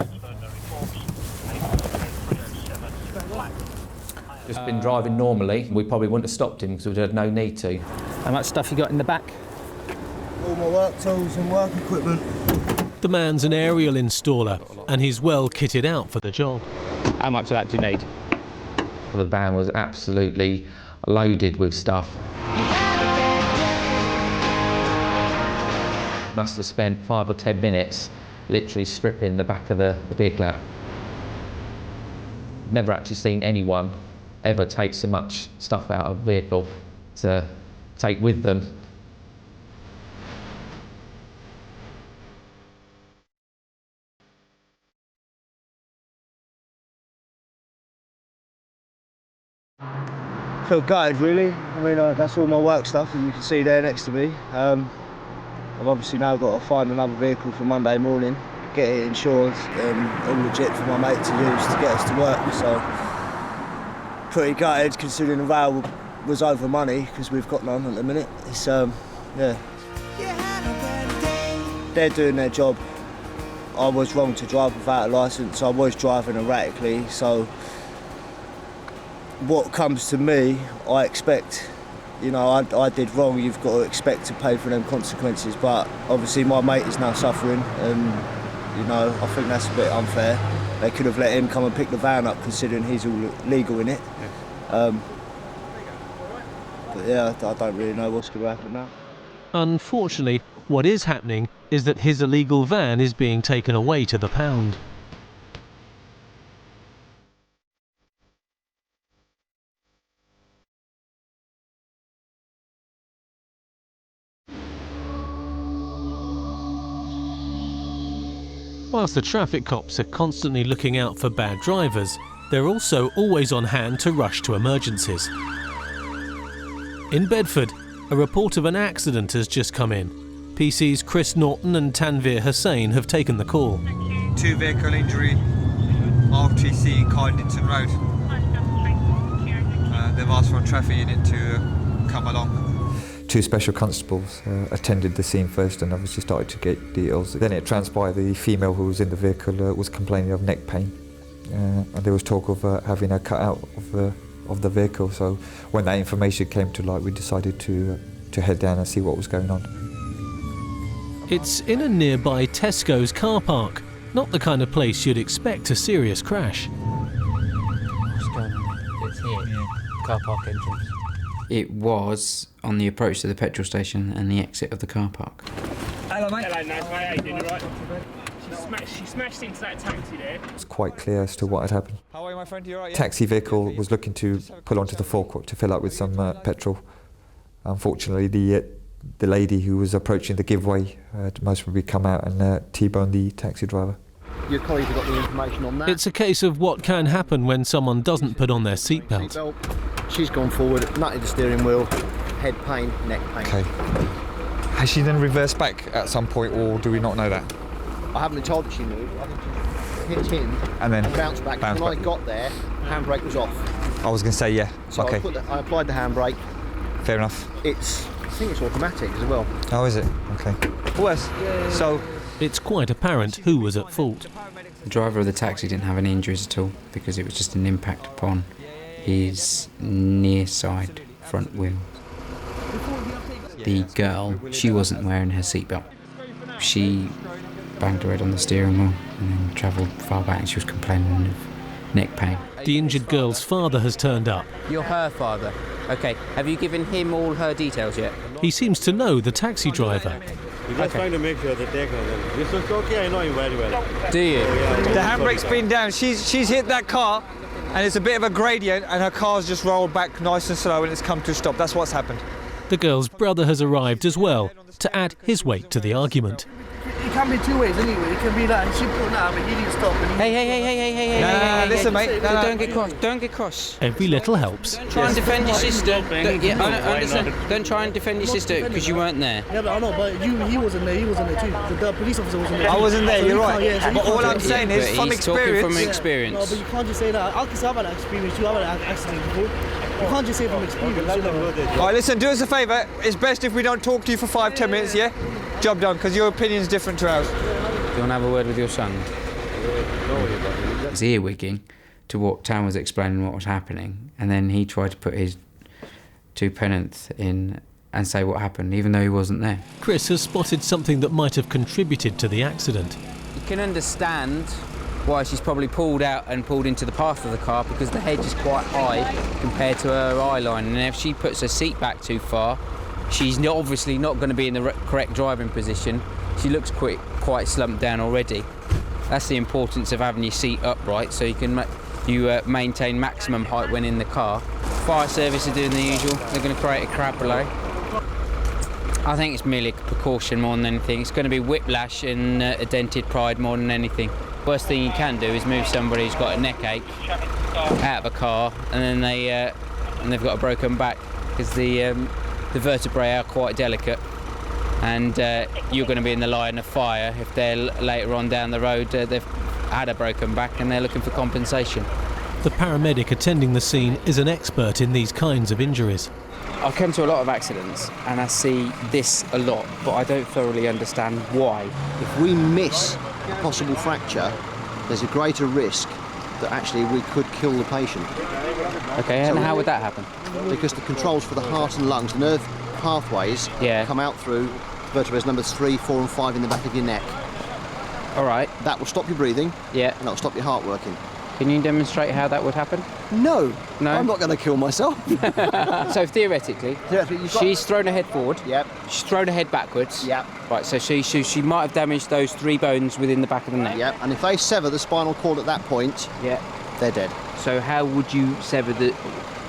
Just been driving normally, we probably wouldn't have stopped him because we'd had no need to. How much stuff you got in the back? All my work tools and work equipment. The man's an aerial installer and he's well kitted out for the job. How much of that do you need? The van was absolutely loaded with stuff. Must have spent 5 or 10 minutes literally stripping the back of the vehicle out. Never actually seen anyone ever take so much stuff out of a vehicle to take with them. I feel gutted really. I mean, that's all my work stuff that you can see there next to me. I've obviously now got to find another vehicle for Monday morning, get it insured and all legit for my mate to use to get us to work. So pretty gutted considering the row was over money because we've got none at the minute. It's yeah. They're doing their job. I was wrong to drive without a licence. I was driving erratically, so what comes to me, I expect. You know, I did wrong, you've got to expect to pay for them consequences, but obviously my mate is now suffering, and you know, I think that's a bit unfair. They could have let him come and pick the van up considering he's all legal in it. But yeah, I don't really know what's going to happen now. Unfortunately, what is happening is that his illegal van is being taken away to the pound. Whilst the traffic cops are constantly looking out for bad drivers, they're also always on hand to rush to emergencies. In Bedford, A report of an accident has just come in. PC's Chris Norton and Tanvir Hussain have taken the call. 2 vehicle injury, RTC Cardington Road. They've asked for a traffic unit to come along. 2 special constables attended the scene first and obviously started to get details. Then it transpired the female who was in the vehicle was complaining of neck pain. And there was talk of having her cut out of the vehicle. So when that information came to light, we decided to head down and see what was going on. It's in a nearby Tesco's car park, not the kind of place you'd expect a serious crash. What's going on? It's here, car park entrance. It was on the approach to the petrol station and the exit of the car park. Hello, mate. Hello, nice mate. How you doing? You right? She smashed into that taxi there. It's quite clear as to what had happened. How are you, my friend? You all right? Taxi vehicle was looking to pull onto the forecourt to fill up with some petrol. Unfortunately, the lady who was approaching the giveaway most probably come out and T-boned the taxi driver. Your colleagues have got the information on that. It's a case of what can happen when someone doesn't put on their seatbelt. She's gone forward, nutted the steering wheel, head pain, neck pain. Okay. Has she then reversed back at some point, or do we not know that? I haven't been told that she moved. I think she hit in and then bounced back. When I got there, handbrake was off. I was going to say, yeah. So okay. I applied the handbrake. Fair enough. I think it's automatic as well. Oh, is it? Okay. Worse. So it's quite apparent who was at fault. The driver of the taxi didn't have any injuries at all because it was just an impact upon his near side front wheel. The girl, she wasn't wearing her seatbelt. She banged her head on the steering wheel and then travelled far back and she was complaining of neck pain. The injured girl's father has turned up. You're her father. Okay, have you given him all her details yet? He seems to know the taxi driver. We're just trying to make sure that they're going to... This is okay, I know him very well. Do you? The handbrake's been down. She's hit that car and it's a bit of a gradient and her car's just rolled back nice and slow and it's come to a stop. That's what's happened. The girl's brother has arrived as well to add his weight to the argument. It can be 2 ways anyway. It can be like she put out, but he didn't stop. Hey, listen, mate. Don't get cross. Don't get cross. Every little helps. Don't try and defend your sister. Understand? Don't try and defend your sister because you weren't there. Yeah, but I know, but he wasn't there. He wasn't there too. The police officer wasn't there. I wasn't there. So you're right. Yeah, but all I'm saying is, from experience. From experience. No, but you can't just say that. I've had that experience too. I've had an accident before. You can't just say from experience. All right, listen. Do us a favour. It's best if we don't talk to you for 5-10 minutes. Yeah. Job done, because your opinion's different to ours. Do you want to have a word with your son? His earwigging to what Tam was explaining what was happening, and then he tried to put his 2 pence in and say what happened, even though he wasn't there. Chris has spotted something that might have contributed to the accident. You can understand why she's probably pulled out and pulled into the path of the car because the hedge is quite high compared to her eye line, and if she puts her seat back too far, she's obviously not going to be in the correct driving position. She looks quite slumped down already. That's the importance of having your seat upright so you can maintain maximum height when in the car. Fire service are doing the usual. They're going to create a crab below. I think it's merely a precaution more than anything. It's going to be whiplash and a dented pride more than anything. Worst thing you can do is move somebody who's got a neck ache out of a car and then they've got a broken back because the vertebrae are quite delicate, and you're going to be in the line of fire if they're later on down the road they've had a broken back and they're looking for compensation. The paramedic attending the scene is an expert in these kinds of injuries. I come to a lot of accidents and I see this a lot, but I don't thoroughly understand why. If we miss a possible fracture, there's a greater risk that actually we could kill the patient. Okay, and how would that happen? Because the controls for the heart and lungs, the nerve pathways, come out through vertebrae numbers 3, 4 and 5 in the back of your neck. All right. That will stop your breathing. Yeah. And that will stop your heart working. Can you demonstrate how that would happen? No. No? I'm not going to kill myself. So theoretically, she's thrown her head forward. Yep. She's thrown her head backwards. Yep. Right, so she might have damaged those 3 bones within the back of the neck. Yep. And if they sever the spinal cord at that point, they're dead. So how would you sever the...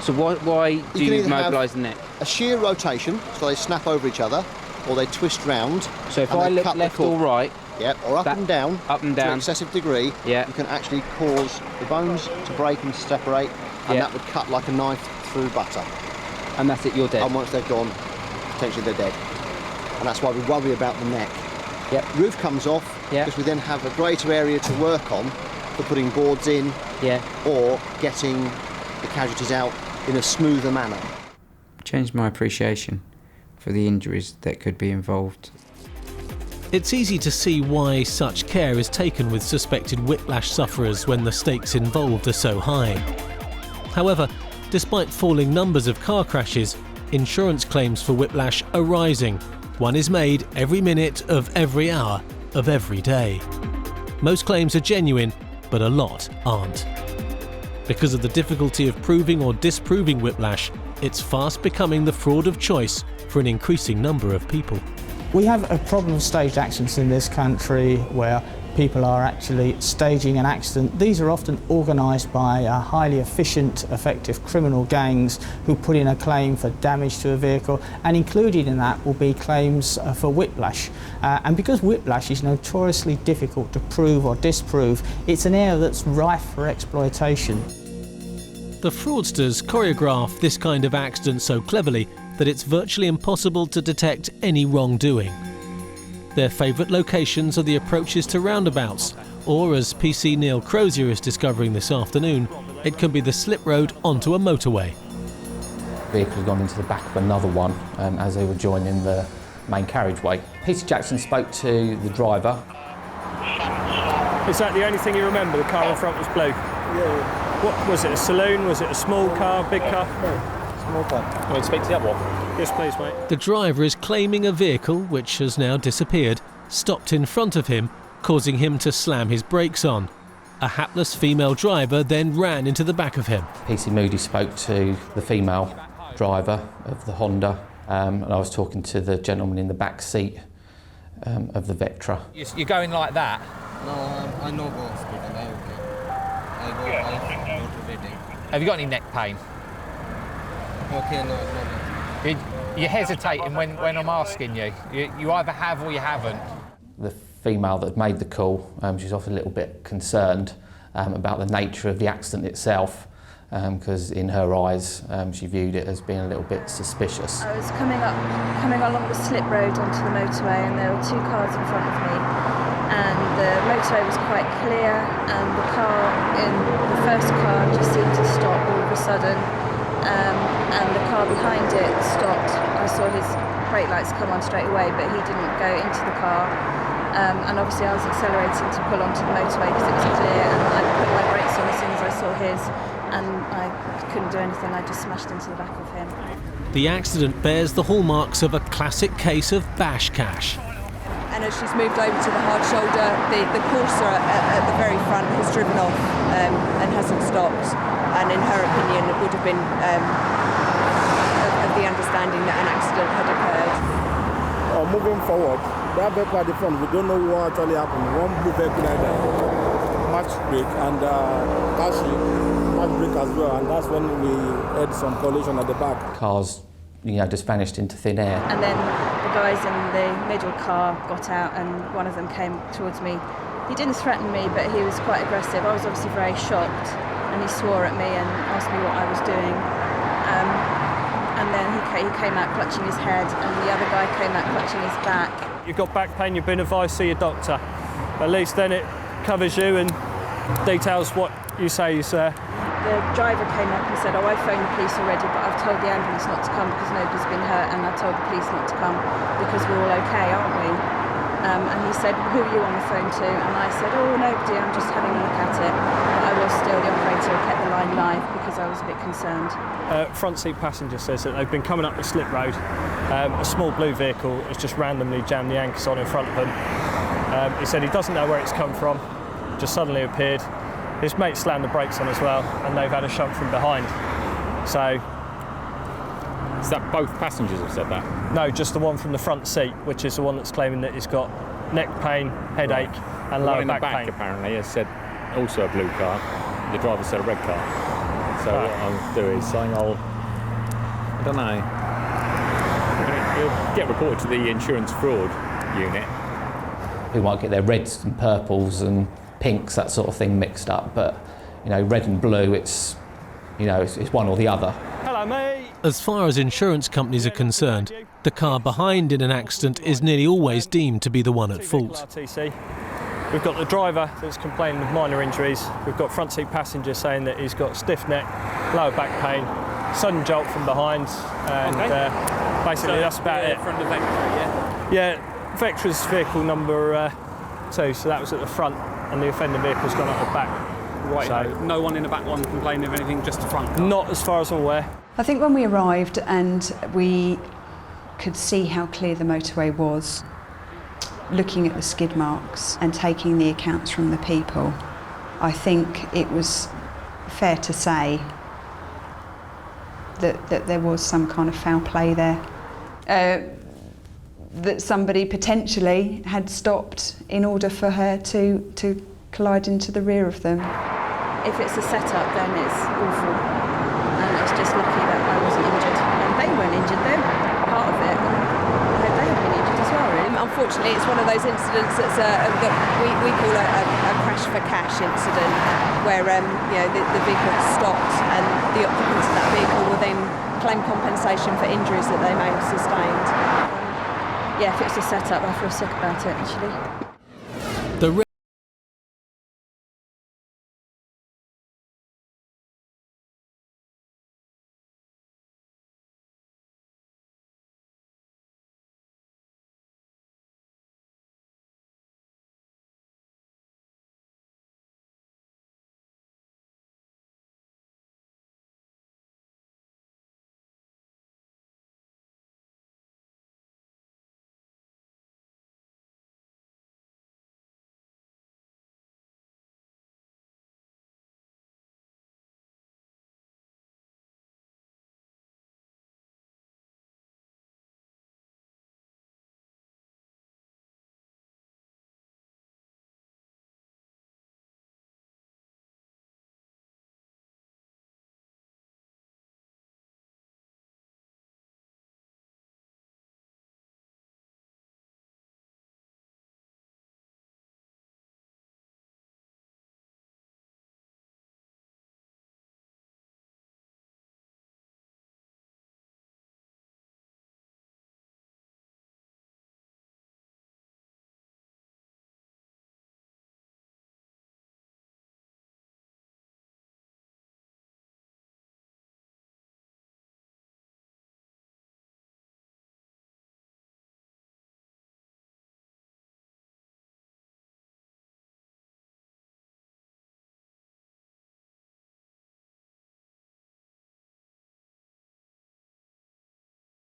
So why do you mobilise the neck? A shear rotation, so they snap over each other, or they twist round. So if I look left or right... Yep, or up and down. Up and down. To an excessive degree, you can actually cause the bones to break and separate, and that would cut like a knife through butter. And that's it, you're dead? And once they're gone, potentially they're dead. And that's why we worry about the neck. Roof comes off, because we then have a greater area to work on for putting boards in or getting the casualties out in a smoother manner. Changed my appreciation for the injuries that could be involved. It's easy to see why such care is taken with suspected whiplash sufferers when the stakes involved are so high. However, despite falling numbers of car crashes, insurance claims for whiplash are rising. One is made every minute of every hour of every day. Most claims are genuine, but a lot aren't. Because of the difficulty of proving or disproving whiplash, it's fast becoming the fraud of choice for an increasing number of people. We have a problem of staged accidents in this country where people are actually staging an accident. These are often organised by highly efficient, effective criminal gangs who put in a claim for damage to a vehicle, and included in that will be claims for whiplash. And because whiplash is notoriously difficult to prove or disprove, it's an area that's rife for exploitation. The fraudsters choreograph this kind of accident so cleverly that it's virtually impossible to detect any wrongdoing. Their favourite locations are the approaches to roundabouts, or as PC Neil Crozier is discovering this afternoon, it can be the slip road onto a motorway. The vehicle had gone into the back of another one as they were joining the main carriageway. Peter Jackson spoke to the driver. Is that the only thing you remember? The car in front was blue? Yeah. What was it, a saloon? Was it a small car, big car? Small car. Want to speak to the other one? Yes, please, mate. The driver is claiming a vehicle, which has now disappeared, stopped in front of him, causing him to slam his brakes on. A hapless female driver then ran into the back of him. PC Moody spoke to the female driver of the Honda, and I was talking to the gentleman in the back seat of the Vectra. You're going like that? No, I know go hospital. I go to Reading. Have you got any neck pain? Okay, no. You're hesitating when I'm asking you. You either have or you haven't. The female that made the call, she's often a little bit concerned about the nature of the accident itself, because in her eyes she viewed it as being a little bit suspicious. I was coming along the slip road onto the motorway, and there were two cars in front of me, and the motorway was quite clear, and the car in the first car just seemed to stop all of a sudden, and the car behind it stopped. I saw his brake lights come on straight away, but he didn't go into the car. And obviously I was accelerating to pull onto the motorway because it was clear, and I put my brakes on as soon as I saw his, and I couldn't do anything. I just smashed into the back of him. The accident bears the hallmarks of a classic case of bash cash. And as she's moved over to the hard shoulder, the courser at the very front has driven off and hasn't stopped, and in her opinion it would have been of the understanding that an accident had occurred. Moving forward, that vehicle at the front, we don't know what actually happened. One blue vehicle like that, match brake and Kashi match brake as well, and that's when we had some collision at the back. Cars, just vanished into thin air. And then the guys in the middle car got out, and one of them came towards me. He didn't threaten me, but he was quite aggressive. I was obviously very shocked, and he swore at me and asked me what I was doing. And then he came out clutching his head, and the other guy came out clutching his back. You've got back pain, you've been advised to see your doctor. At least then it covers you and details what you say is there. The driver came up and said, I phoned the police already, but I've told the ambulance not to come because nobody's been hurt, and I told the police not to come because we're all okay, aren't we? And he said, who are you on the phone to? And I said, nobody, I'm just having a look at it. But I was still the operator who kept the line live because I was a bit concerned. Front seat passenger says that they've been coming up the slip road. A small blue vehicle has just randomly jammed the anchors on in front of them. He said he doesn't know where it's come from, just suddenly appeared. His mate slammed the brakes on as well, and they've had a shunt from behind. So... Is that both passengers have said that? No, just the one from the front seat, which is the one that's claiming that he's got neck pain, headache, and lower back pain. Apparently has said also a blue car. The driver said a red car. So what I'll do is I don't know. You'll get reported to the insurance fraud unit. People might get their reds and purples and pinks, that sort of thing mixed up, but red and blue, it's one or the other. Hello, mate. As far as insurance companies are concerned, The car behind in an accident is nearly always deemed to be the one at fault. RTC. We've got the driver that's complaining of minor injuries. We've got front seat passenger saying that he's got stiff neck, lower back pain, sudden jolt from behind, and basically that's about it. Front of Vectra, yeah? Yeah, Vectra's vehicle number 2, so that was at the front, and the offender vehicle's gone up the back. Right, So, no one in the back one complaining of anything, just the front? Not as far as I'm aware. I think when we arrived and we could see how clear the motorway was, looking at the skid marks and taking the accounts from the people, I think it was fair to say that there was some kind of foul play there. That somebody potentially had stopped in order for her to collide into the rear of them. If it's a setup, then it's awful. And it's just lucky that I wasn't injured. And they weren't injured, they were part of it. They have been injured as well, really. Unfortunately, it's one of those incidents that's that we call a crash for cash incident, where the vehicle has stopped and the occupants of that vehicle will then claim compensation for injuries that they may have sustained. Yeah, if it's a setup, I feel sick about it, actually.